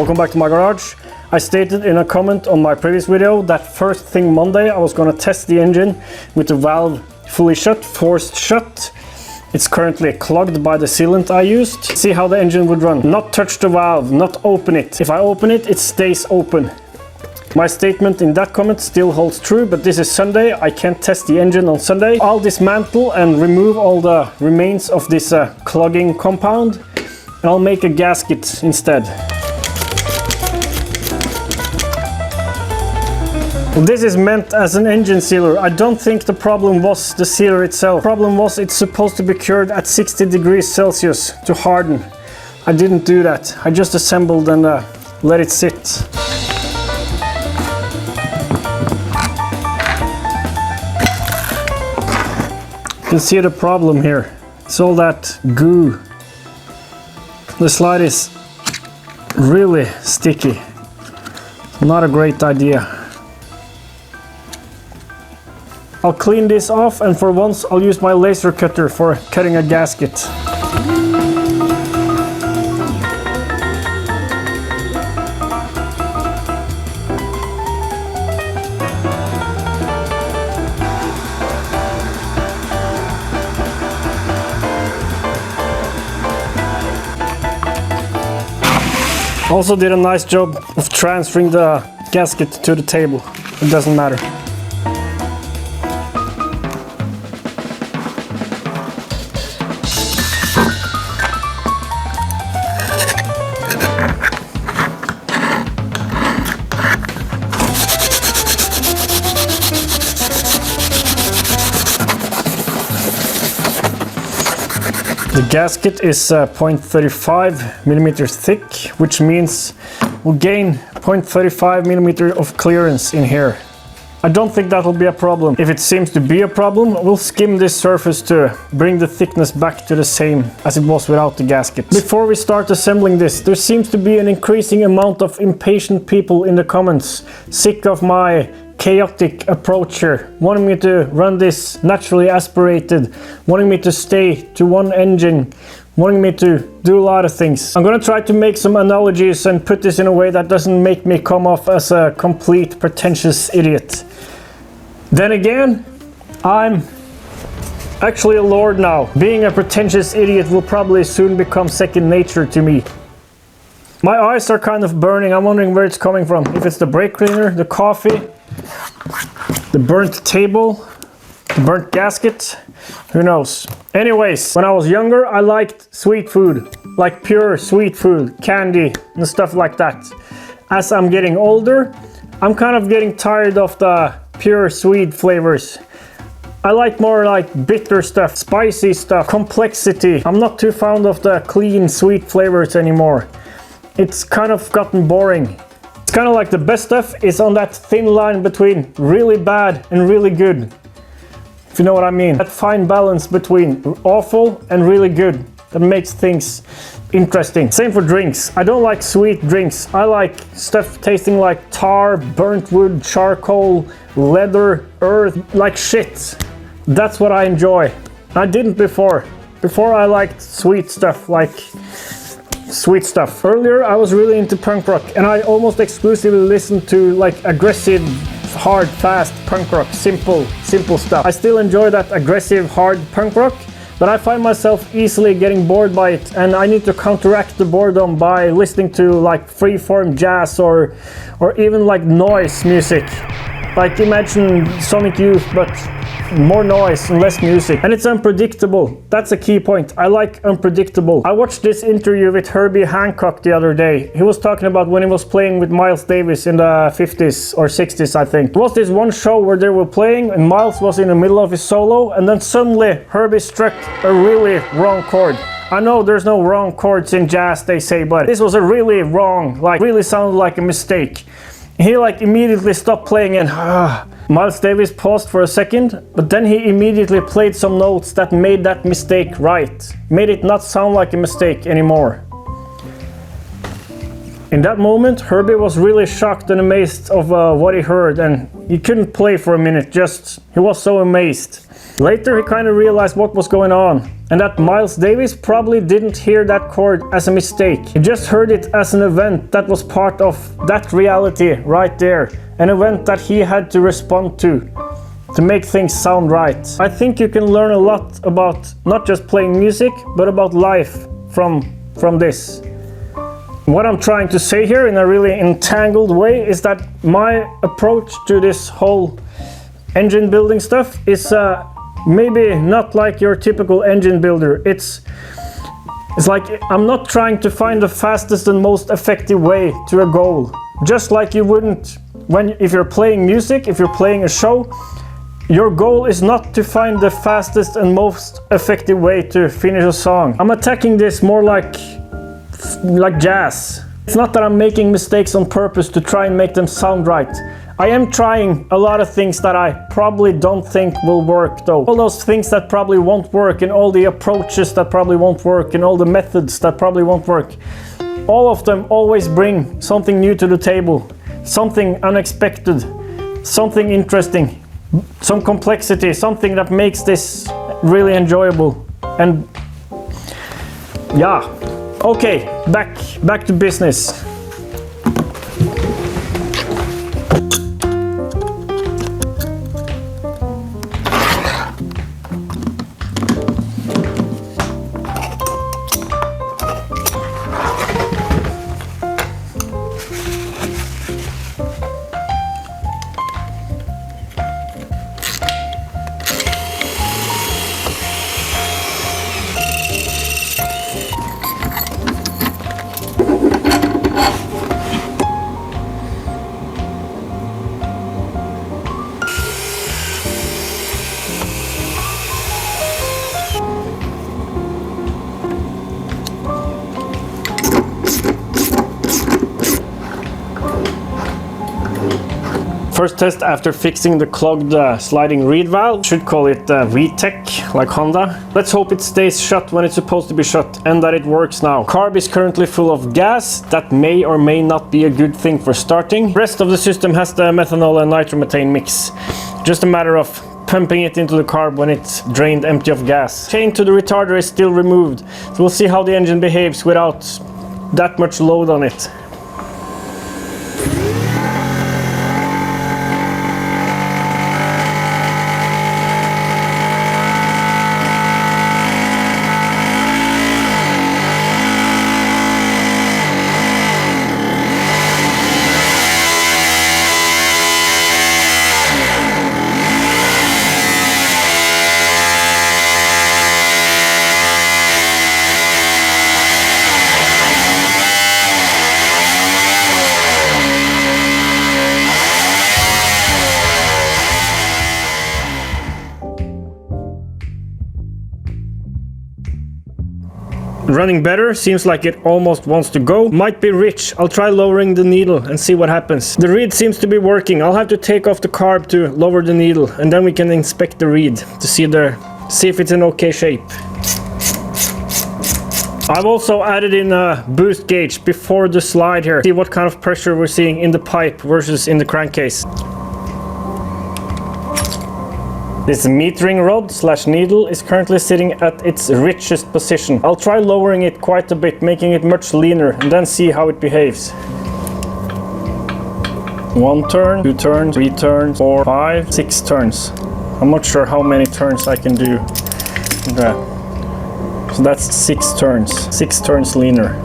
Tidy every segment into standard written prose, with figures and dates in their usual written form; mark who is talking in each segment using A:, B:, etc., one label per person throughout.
A: Welcome back to my garage. I stated in a comment on my previous video that first thing Monday I was going to test the engine with the valve fully shut, forced shut. It's currently clogged by the sealant I used. See how the engine would run. Not touch the valve, not open it. If I open it, it stays open. My statement in that comment still holds true, but this is Sunday. I can't test the engine on Sunday. I'll dismantle and remove all the remains of this clogging compound, and I'll make a gasket instead. This is meant as an engine sealer. I don't think the problem was the sealer itself. The problem was it's supposed to be cured at 60 degrees Celsius to harden. I didn't do that. I just assembled and let it sit. You can see the problem here. It's all that goo. The slide is really sticky. Not a great idea. I'll clean this off, and for once I'll use my laser cutter for cutting a gasket. Also did a nice job of transferring the gasket to the table. It doesn't matter. The gasket is 0.35 millimeters thick, which means we'll gain 0.35 millimeter of clearance in here. I don't think that'll be a problem. If it seems to be a problem, we'll skim this surface to bring the thickness back to the same as it was without the gasket. Before we start assembling this, there seems to be an increasing amount of impatient people in the comments, sick of my chaotic approach here, wanting me to run this naturally aspirated, wanting me to stay to one engine, wanting me to do a lot of things. I'm gonna try to make some analogies and put this in a way that doesn't make me come off as a complete pretentious idiot. Then again, I'm actually a lord now. Being a pretentious idiot will probably soon become second nature to me. My eyes are kind of burning. I'm wondering where it's coming from. If it's the brake cleaner, the coffee, the burnt table, the burnt gasket, who knows. Anyways, when I was younger, I liked sweet food, like pure sweet food, candy and stuff like that. As I'm getting older, I'm kind of getting tired of the pure sweet flavors. I like more like bitter stuff, spicy stuff, complexity. I'm not too fond of the clean sweet flavors anymore. It's kind of gotten boring. It's kind of like the best stuff is on that thin line between really bad and really good. If you know what I mean. That fine balance between awful and really good that makes things interesting. Same for drinks. I don't like sweet drinks. I like stuff tasting like tar, burnt wood, charcoal, leather, earth, like shit. That's what I enjoy. I didn't before. Before I liked sweet stuff, like sweet stuff. Earlier I was really into punk rock, and I almost exclusively listened to like aggressive, hard, fast punk rock, simple stuff. I still enjoy that aggressive, hard punk rock, but I find myself easily getting bored by it, and I need to counteract the boredom by listening to like freeform jazz or even like noise music. Like imagine Sonic Youth, but more noise and less music. And it's unpredictable. That's a key point. I like unpredictable. I watched this interview with Herbie Hancock the other day. He was talking about when he was playing with Miles Davis in the 50s or 60s, I think. There was this one show where they were playing and Miles was in the middle of his solo, and then suddenly Herbie struck a really wrong chord. I know there's no wrong chords in jazz, they say, but this was a really wrong, like really sounded like a mistake. He like immediately stopped playing and Miles Davis paused for a second, but then he immediately played some notes that made that mistake right. Made it not sound like a mistake anymore. In that moment, Herbie was really shocked and amazed of what he heard, and he couldn't play for a minute, he was so amazed. Later he kind of realized what was going on, and that Miles Davis probably didn't hear that chord as a mistake. He just heard it as an event that was part of that reality right there, an event that he had to respond to make things sound right. I think you can learn a lot about not just playing music, but about life from this. What I'm trying to say here in a really entangled way is that my approach to this whole engine building stuff is maybe not like your typical engine builder. It's like I'm not trying to find the fastest and most effective way to a goal. Just like you wouldn't if you're playing music, if you're playing a show, your goal is not to find the fastest and most effective way to finish a song. I'm attacking this more like jazz. It's not that I'm making mistakes on purpose to try and make them sound right. I am trying a lot of things that I probably don't think will work though. All those things that probably won't work, and all the approaches that probably won't work, and all the methods that probably won't work. All of them always bring something new to the table. Something unexpected, something interesting, some complexity, something that makes this really enjoyable. And yeah, okay, back to business. First test after fixing the clogged sliding reed valve. Should call it VTEC, like Honda. Let's hope it stays shut when it's supposed to be shut, and that it works now. Carb is currently full of gas. That may or may not be a good thing for starting. Rest of the system has the methanol and nitromethane mix. Just a matter of pumping it into the carb when it's drained empty of gas. Chain to the retarder is still removed, so we'll see how the engine behaves without that much load on it. Running better, seems like it almost wants to go. Might be rich. I'll try lowering the needle and see what happens. The reed seems to be working. I'll have to take off the carb to lower the needle, and then we can inspect the reed to see if it's in okay shape. I've also added in a boost gauge before the slide here. See what kind of pressure we're seeing in the pipe versus in the crankcase. This metering rod / needle is currently sitting at its richest position. I'll try lowering it quite a bit, making it much leaner, and then see how it behaves. 1 turn, 2 turns, 3 turns, 4, 5, 6 turns. I'm not sure how many turns I can do. Okay. So that's 6 turns. 6 turns leaner.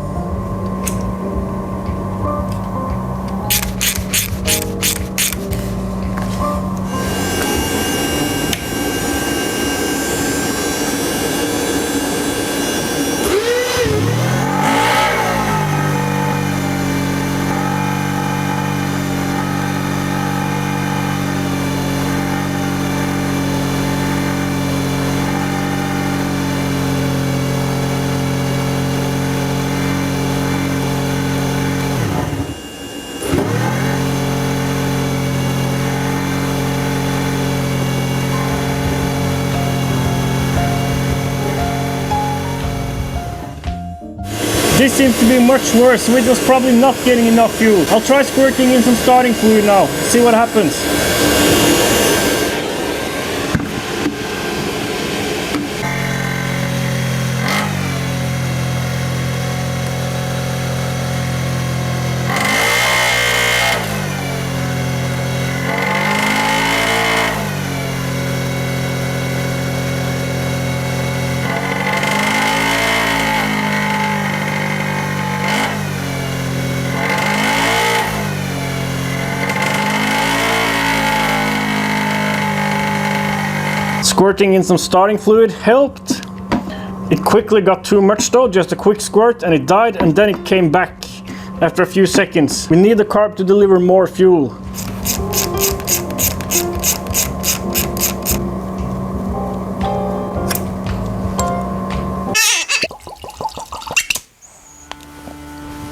A: This seems to be much worse, so it was probably not getting enough fuel. I'll try squirting in some starting fluid now, see what happens. Squirting in some starting fluid helped. It quickly got too much though, just a quick squirt and it died, and then it came back after a few seconds. We need the carb to deliver more fuel.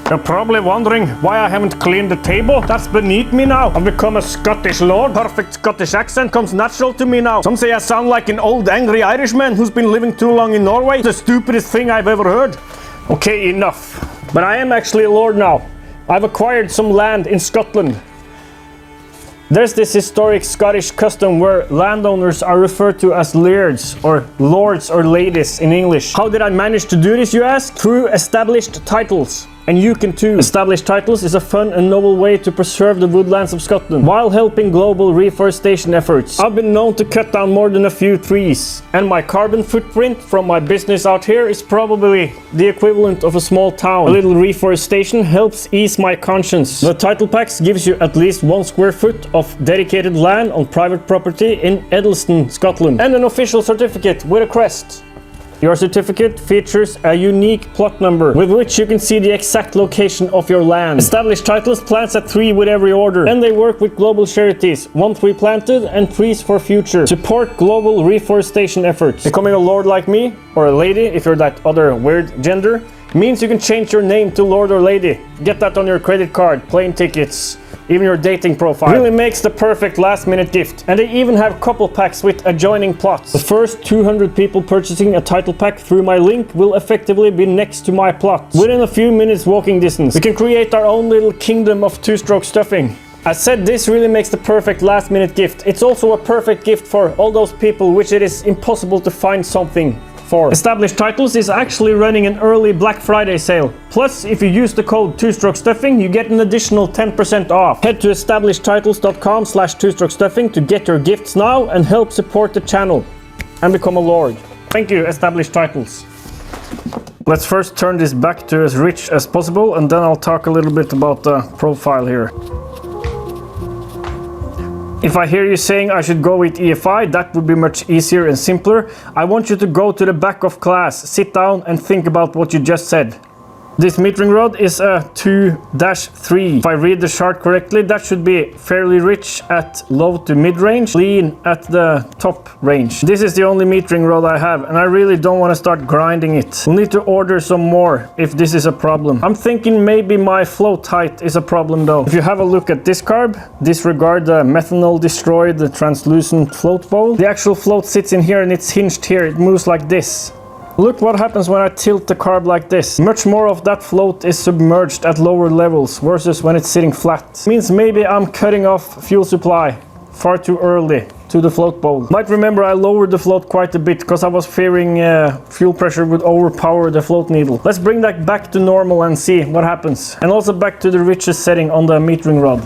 A: You're probably wondering why I haven't cleaned the table. That's beneath me now. I've become a Scottish lord. Perfect Scottish accent comes natural to me now. Some say I sound like an old angry Irishman who's been living too long in Norway. The stupidest thing I've ever heard. Okay, enough. But I am actually a lord now. I've acquired some land in Scotland. There's this historic Scottish custom where landowners are referred to as lairds, or lords or ladies in English. How did I manage to do this, you ask? Through established titles. And you can too. Established titles is a fun and novel way to preserve the woodlands of Scotland while helping global reforestation efforts. I've been known to cut down more than a few trees, and my carbon footprint from my business out here is probably the equivalent of a small town. A little reforestation helps ease my conscience. The title packs gives you at least 1 square foot of dedicated land on private property in Edelston, Scotland, and an official certificate with a crest. Your certificate features a unique plot number with which you can see the exact location of your land. Established titles plants a tree with every order, and they work with global charities, 1 tree planted and trees for future. Support global reforestation efforts. Becoming a lord like me, or a lady if you're that other weird gender, means you can change your name to lord or lady. Get that on your credit card, plane tickets, even your dating profile. Really makes the perfect last minute gift. And they even have couple packs with adjoining plots. The first 200 people purchasing a title pack through my link will effectively be next to my plot, within a few minutes walking distance. We can create our own little kingdom of two-stroke stuffing. As said, this really makes the perfect last minute gift. It's also a perfect gift for all those people which it is impossible to find something for. Established Titles is actually running an early Black Friday sale. Plus, if you use the code Twostroke you get an additional 10% off. Head to establishedtitles.com/twostrokestuffing to get your gifts now and help support the channel and become a lord. Thank you, Established Titles. Let's first turn this back to as rich as possible, and then I'll talk a little bit about the profile here. If I hear you saying I should go with EFI, that would be much easier and simpler. I want you to go to the back of class, sit down and think about what you just said. This metering rod is a 2-3. If I read the chart correctly, that should be fairly rich at low to mid-range, lean at the top range. This is the only metering rod I have, and I really don't want to start grinding it. We'll need to order some more if this is a problem. I'm thinking maybe my float height is a problem though. If you have a look at this carb, disregard the methanol destroyed the translucent float bowl. The actual float sits in here and it's hinged here. It moves like this. Look what happens when I tilt the carb like this. Much more of that float is submerged at lower levels versus when it's sitting flat. Means maybe I'm cutting off fuel supply far too early to the float bowl. Might remember I lowered the float quite a bit because I was fearing fuel pressure would overpower the float needle. Let's bring that back to normal and see what happens. And also back to the richest setting on the metering rod.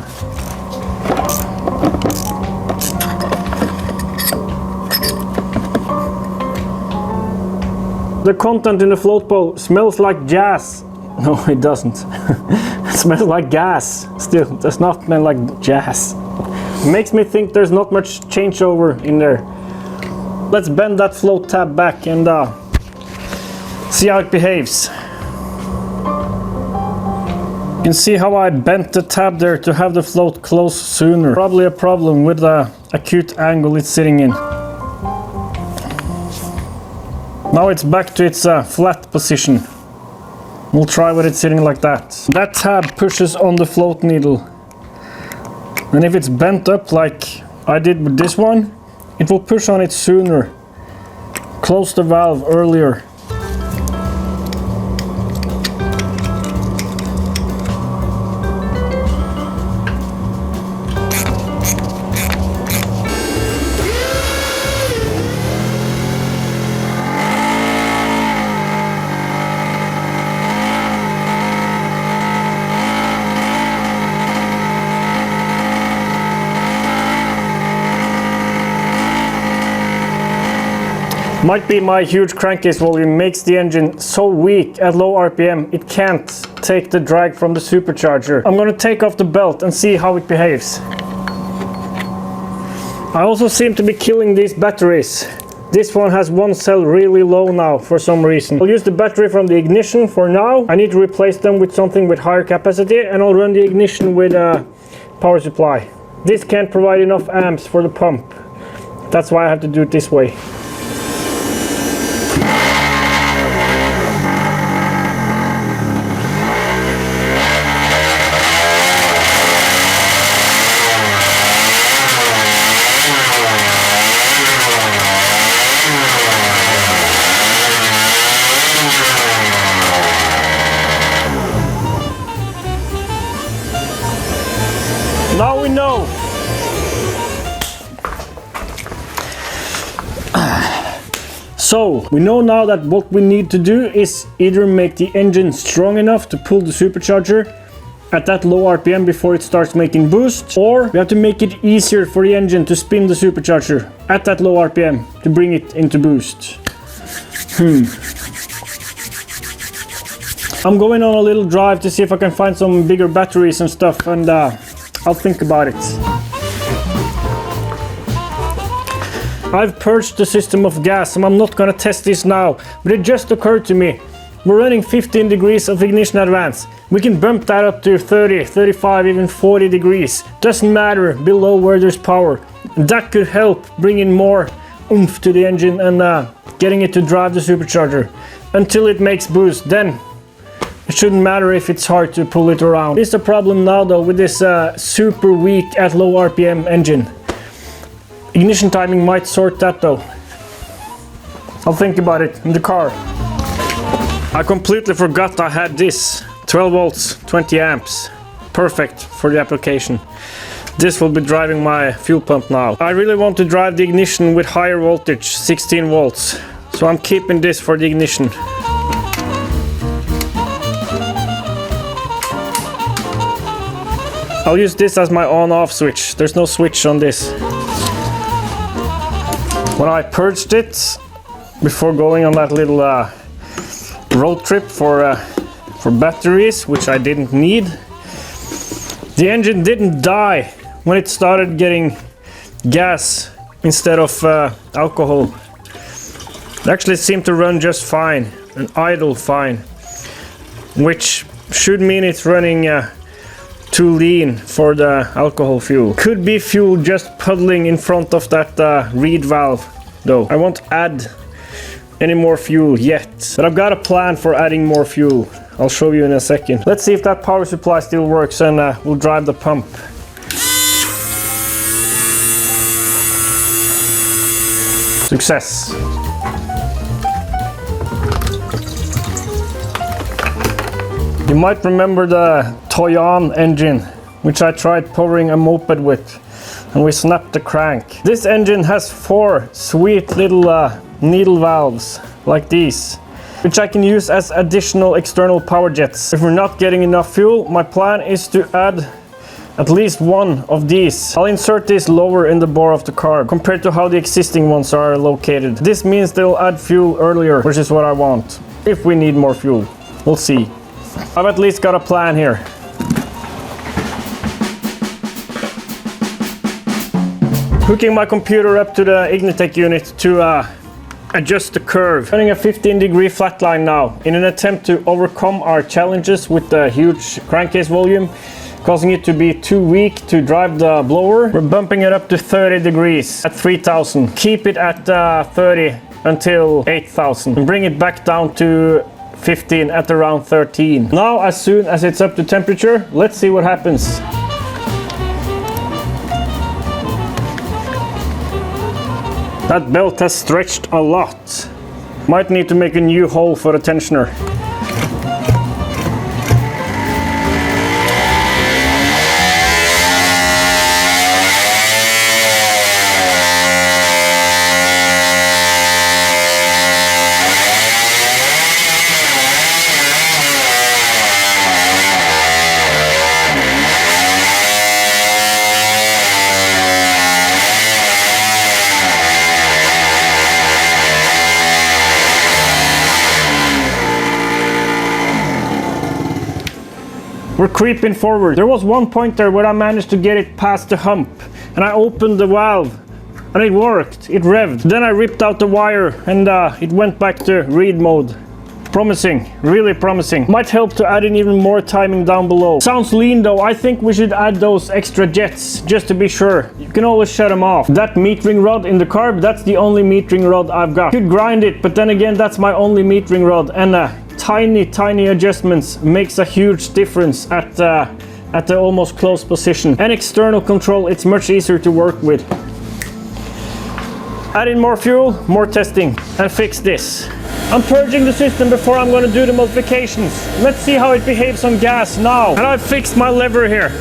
A: The content in the float bowl smells like jazz. No, it doesn't. It smells like gas. Still, it does not smell like jazz. Makes me think there's not much changeover in there. Let's bend that float tab back and see how it behaves. You can see how I bent the tab there to have the float close sooner. Probably a problem with the acute angle it's sitting in. Now it's back to its flat position. We'll try with it sitting like that. That tab pushes on the float needle. And if it's bent up like I did with this one, it will push on it sooner. Close the valve earlier. Might be my huge crankcase volume makes the engine so weak at low RPM it can't take the drag from the supercharger. I'm gonna take off the belt and see how it behaves. I also seem to be killing these batteries. This one has one cell really low now for some reason. I'll use the battery from the ignition for now. I need to replace them with something with higher capacity, and I'll run the ignition with a power supply. This can't provide enough amps for the pump. That's why I have to do it this way. Now we know. So we know now that what we need to do is either make the engine strong enough to pull the supercharger at that low RPM before it starts making boost, or we have to make it easier for the engine to spin the supercharger at that low RPM to bring it into boost. I'm going on a little drive to see if I can find some bigger batteries and stuff, and I'll think about it. I've purged the system of gas, and I'm not gonna test this now, but it just occurred to me. We're running 15 degrees of ignition advance. We can bump that up to 30, 35, even 40 degrees. Doesn't matter below where there's power. That could help bring in more oomph to the engine and getting it to drive the supercharger until it makes boost. Then it shouldn't matter if it's hard to pull it around. It's a problem now though with this super weak at low RPM engine. Ignition timing might sort that though. I'll think about it in the car. I completely forgot I had this. 12 volts, 20 amps. Perfect for the application. This will be driving my fuel pump now. I really want to drive the ignition with higher voltage, 16 volts. So I'm keeping this for the ignition. I'll use this as my on-off switch. There's no switch on this. When I purged it before going on that little road trip for batteries, which I didn't need, the engine didn't die when it started getting gas instead of alcohol. It actually seemed to run just fine and idle fine, which should mean it's running too lean for the alcohol fuel. Could be fuel just puddling in front of that reed valve though. I won't add any more fuel yet, but I've got a plan for adding more fuel. I'll show you in a second. Let's see if that power supply still works, and we'll drive the pump. Success. You might remember the Toyan engine, which I tried powering a moped with, and we snapped the crank. This engine has 4 sweet little needle valves like these, which I can use as additional external power jets. If we're not getting enough fuel, my plan is to add at least one of these. I'll insert this lower in the bore of the car compared to how the existing ones are located. This means they'll add fuel earlier, which is what I want. If we need more fuel, we'll see. I've at least got a plan here. Hooking my computer up to the Ignitec unit to adjust the curve. Running a 15-degree flatline now in an attempt to overcome our challenges with the huge crankcase volume, causing it to be too weak to drive the blower. We're bumping it up to 30 degrees at 3000. Keep it at 30 until 8000 and bring it back down to 15 at around 13. Now, as soon as it's up to temperature, let's see what happens. That belt has stretched a lot. Might need to make a new hole for the tensioner. We're creeping forward. There was one point there where I managed to get it past the hump, and I opened the valve and it worked. It revved. Then I ripped out the wire and it went back to read mode. Promising, really promising. Might help to add in even more timing down below. Sounds lean though. I think we should add those extra jets just to be sure. You can always shut them off. That metering rod in the carb, that's the only metering rod I've got. Could grind it, but then again, that's my only metering rod, and tiny adjustments makes a huge difference at the almost close position. And external control, it's much easier to work with. Add in more fuel, more testing, and fix this. I'm purging the system before I'm going to do the modifications. Let's see how it behaves on gas now. And I've fixed my lever here.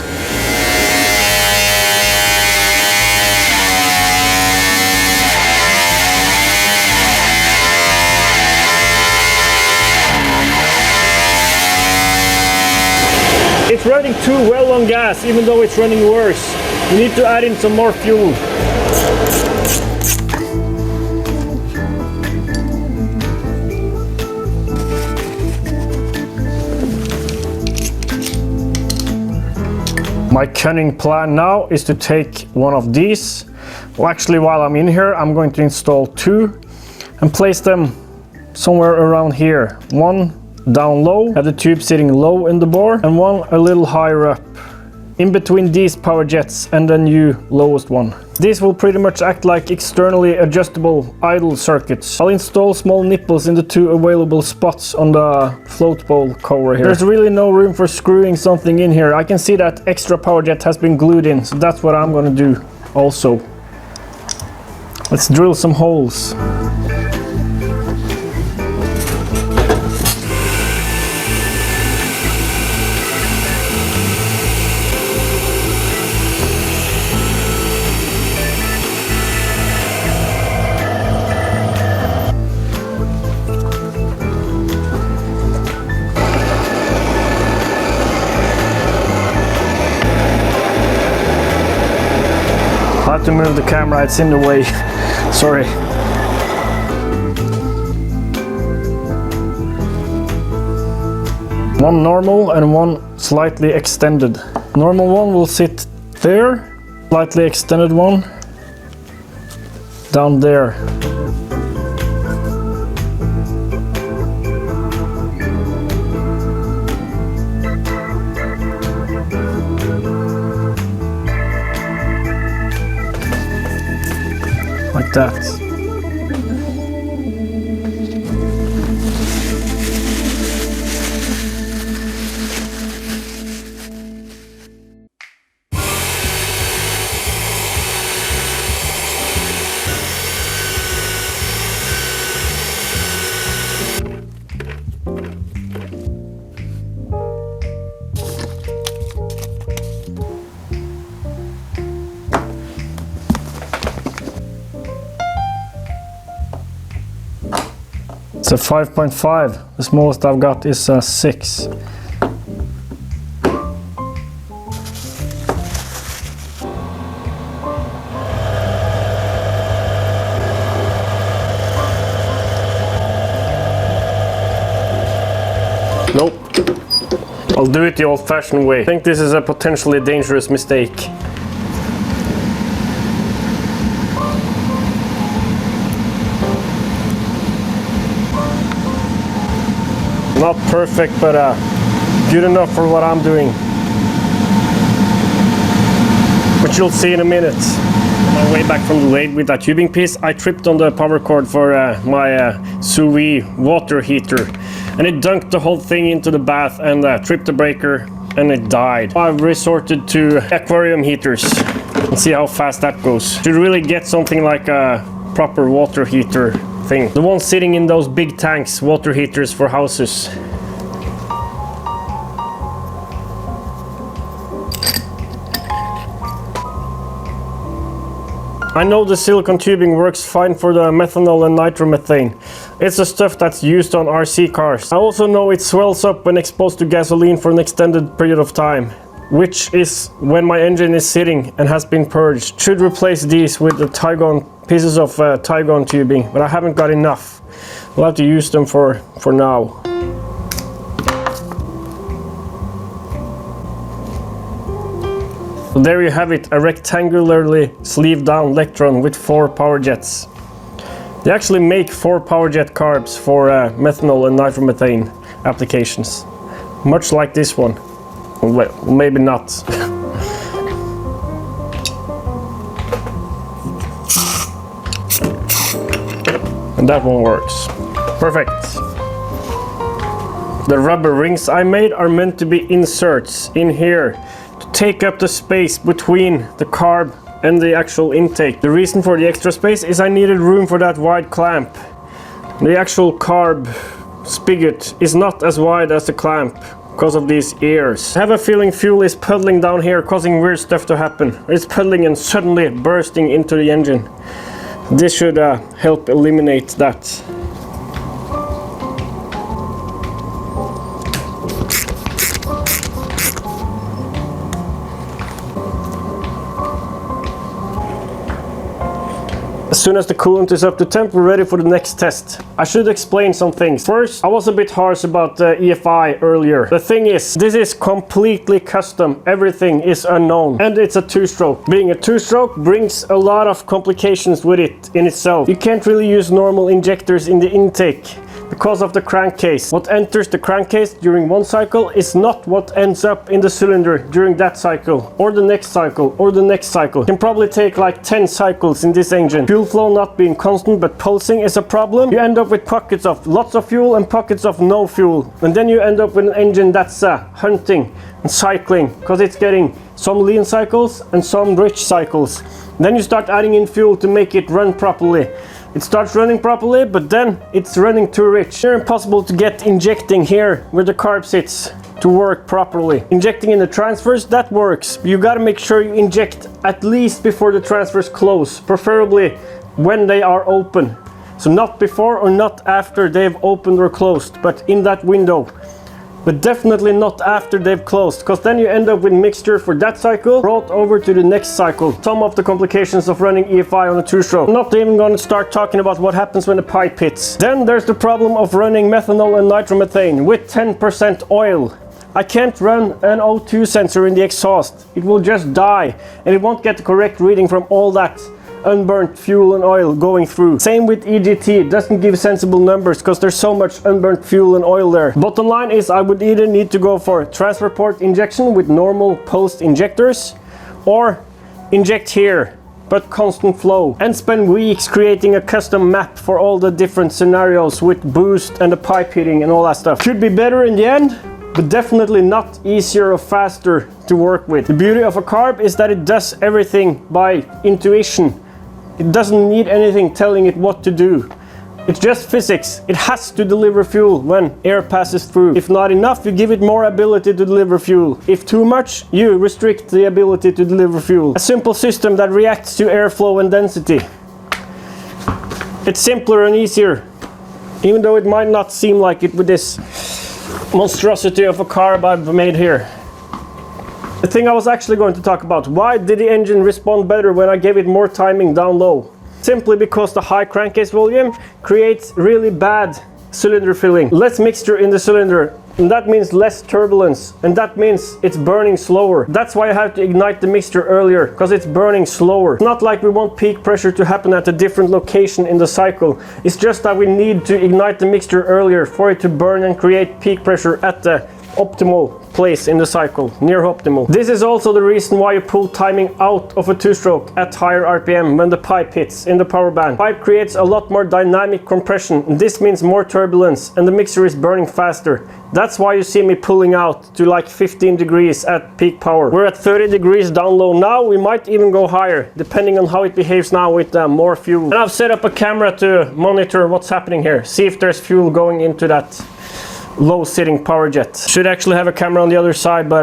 A: It's running too well on gas, even though it's running worse. You need to add in some more fuel. My cunning plan now is to take one of these. Well, actually, while I'm in here, I'm going to install two and place them somewhere around here. One down low, have the tube sitting low in the bore, and one a little higher up, in between these power jets and the new lowest one. These will pretty much act like externally adjustable idle circuits. I'll install small nipples in the two available spots on the float bowl cover here. There's really no room for screwing something in here. I can see that extra power jet has been glued in, so that's what I'm gonna do also. Let's drill some holes. I have to move the camera, it's in the way. Sorry. One normal and one slightly extended. Normal one will sit there, slightly extended one down there. Like that. It's a 5.5. The smallest I've got is a 6. Nope. I'll do it the old-fashioned way. I think this is a potentially dangerous mistake. Not perfect, but good enough for what I'm doing. Which you'll see in a minute. On my way back from the lathe with that tubing piece, I tripped on the power cord for my sous vide water heater. And it dunked the whole thing into the bath and tripped the breaker and it died. I've resorted to aquarium heaters and see how fast that goes. Should really get something like a proper water heater thing. The ones sitting in those big tanks, water heaters for houses. I know the silicone tubing works fine for the methanol and nitromethane. It's the stuff that's used on RC cars. I also know it swells up when exposed to gasoline for an extended period of time, which is when my engine is sitting and has been purged. Should replace these with the pieces of Tygon tubing, but I haven't got enough. We'll have to use them for now. So there you have it, a rectangularly sleeved down Electron with 4 power jets. They actually make 4 power jet carbs for methanol and nitromethane applications. Much like this one. Well, maybe not. And that one works. Perfect. The rubber rings I made are meant to be inserts in here to take up the space between the carb and the actual intake. The reason for the extra space is I needed room for that wide clamp. The actual carb spigot is not as wide as the clamp because of these ears. I have a feeling fuel is puddling down here, causing weird stuff to happen. It's puddling and suddenly bursting into the engine. This should help eliminate that. As soon as the coolant is up to temp, we're ready for the next test. I should explain some things. First, I was a bit harsh about the EFI earlier. The thing is, this is completely custom. Everything is unknown. And it's a 2-stroke. Being a 2-stroke brings a lot of complications with it in itself. You can't really use normal injectors in the intake because of the crankcase. What enters the crankcase during one cycle is not what ends up in the cylinder during that cycle, or the next cycle, or the next cycle. It can probably take like 10 cycles in this engine. Fuel flow not being constant but pulsing is a problem. You end up with pockets of lots of fuel and pockets of no fuel. And then you end up with an engine that's hunting and cycling because it's getting some lean cycles and some rich cycles. Then you start adding in fuel to make it run properly. It starts running properly, but then it's running too rich. It's impossible to get injecting here where the carb sits to work properly. Injecting in the transfers, that works. You gotta make sure you inject at least before the transfers close, preferably when they are open. So not before or not after they've opened or closed, but in that window. But definitely not after they've closed, because then you end up with mixture for that cycle brought over to the next cycle. Some of the complications of running EFI on a 2-stroke. I'm not even going to start talking about what happens when the pipe hits. Then there's the problem of running methanol and nitromethane with 10% oil. I can't run an O2 sensor in the exhaust. It will just die and it won't get the correct reading from all that unburnt fuel and oil going through. Same with EGT, it doesn't give sensible numbers because there's so much unburnt fuel and oil there. Bottom line is I would either need to go for transfer port injection with normal post injectors or inject here but constant flow and spend weeks creating a custom map for all the different scenarios with boost and the pipe heating and all that stuff. Could be better in the end, but definitely not easier or faster to work with. The beauty of a carb is that it does everything by intuition. It doesn't need anything telling it what to do. It's just physics. It has to deliver fuel when air passes through. If not enough, you give it more ability to deliver fuel. If too much, you restrict the ability to deliver fuel. A simple system that reacts to airflow and density. It's simpler and easier, even though it might not seem like it with this monstrosity of a carb I've made here. The thing I was actually going to talk about, why did the engine respond better when I gave it more timing down low? Simply because the high crankcase volume creates really bad cylinder filling. Less mixture in the cylinder, and that means less turbulence, and that means it's burning slower. That's why I have to ignite the mixture earlier, because it's burning slower. It's not like we want peak pressure to happen at a different location in the cycle. It's just that we need to ignite the mixture earlier for it to burn and create peak pressure at the optimal place in the cycle, near optimal. This is also the reason why you pull timing out of a 2-stroke at higher RPM when the pipe hits in the power band. Pipe creates a lot more dynamic compression, and this means more turbulence, and the mixer is burning faster. That's why you see me pulling out to like 15 degrees at peak power. We're at 30 degrees down low now. We might even go higher depending on how it behaves now with more fuel. And I've set up a camera to monitor what's happening here, see if there's fuel going into that low sitting power jet. Should actually have a camera on the other side, but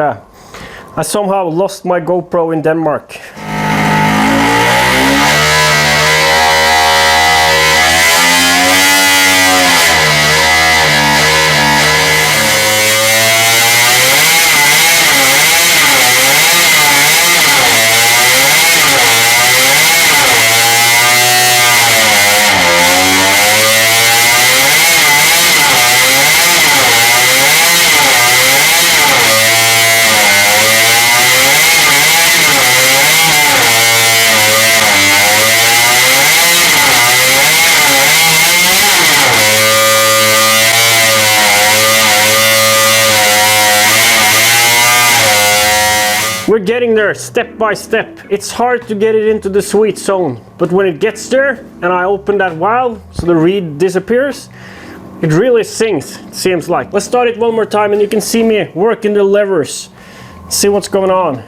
A: I somehow lost my GoPro in Denmark. We're getting there step by step. It's hard to get it into the sweet zone, but when it gets there and I open that valve so the reed disappears, it really sings, it seems like. Let's start it one more time and you can see me working the levers. See what's going on.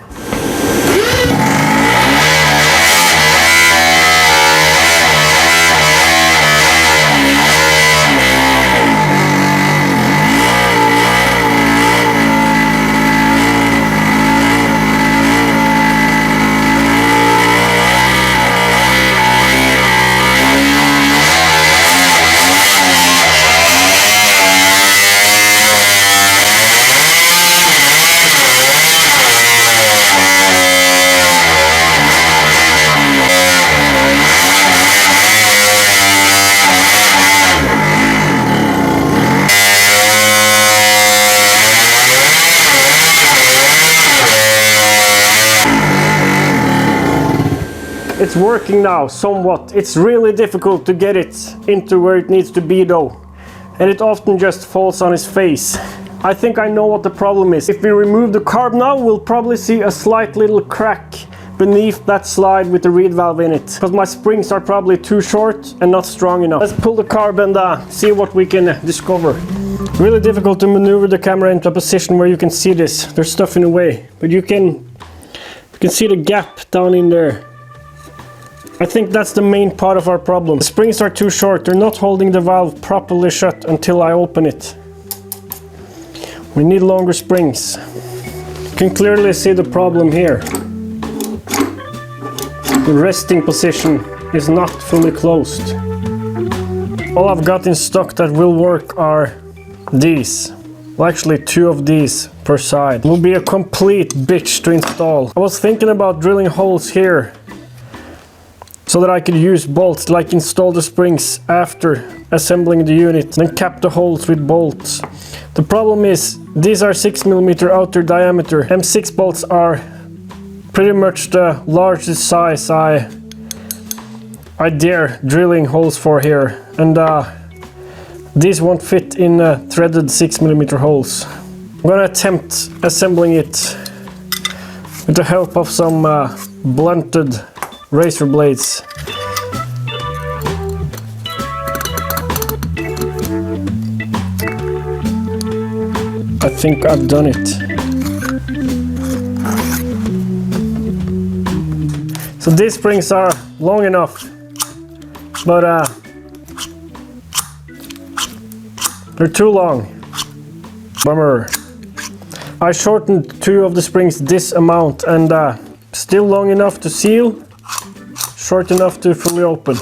A: It's working now, somewhat. It's really difficult to get it into where it needs to be though. And it often just falls on its face. I think I know what the problem is. If we remove the carb now, we'll probably see a slight little crack beneath that slide with the reed valve in it. Because my springs are probably too short and not strong enough. Let's pull the carb and see what we can discover. Really difficult to maneuver the camera into a position where you can see this. There's stuff in the way. But you can see the gap down in there. I think that's the main part of our problem. The springs are too short, they're not holding the valve properly shut until I open it. We need longer springs. You can clearly see the problem here. The resting position is not fully closed. All I've got in stock that will work are these. Well, actually 2 of these per side. It will be a complete bitch to install. I was thinking about drilling holes here so that I could use bolts, like install the springs after assembling the unit, then cap the holes with bolts. The problem is, these are 6mm outer diameter. M6 bolts are pretty much the largest size I dare drilling holes for here. And these won't fit in threaded 6mm holes. I'm gonna attempt assembling it with the help of some blunted razor blades. I think I've done it. So these springs are long enough, but they're too long. Bummer. I shortened 2 of the springs this amount and still long enough to seal, short enough to fully open.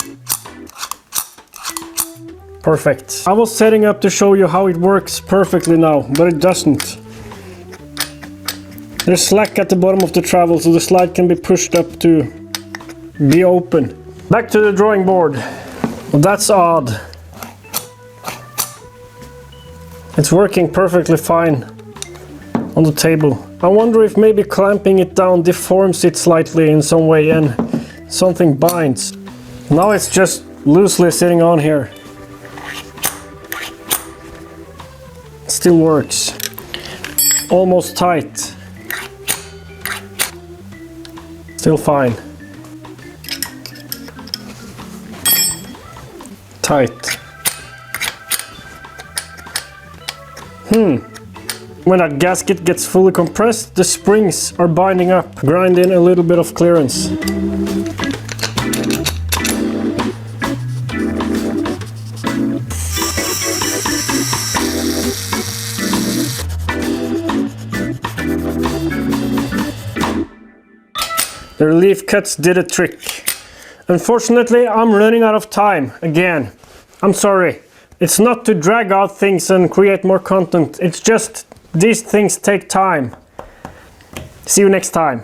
A: Perfect. I was setting up to show you how it works perfectly now, but it doesn't. There's slack at the bottom of the travel, so the slide can be pushed up to be open. Back to the drawing board. Well, that's odd. It's working perfectly fine on the table. I wonder if maybe clamping it down deforms it slightly in some way and something binds. Now it's just loosely sitting on here. Still works. Almost tight. Still fine. Tight. When that gasket gets fully compressed, the springs are binding up. Grind in a little bit of clearance. The relief cuts did a trick. Unfortunately, I'm running out of time again. I'm sorry. It's not to drag out things and create more content. It's just these things take time. See you next time.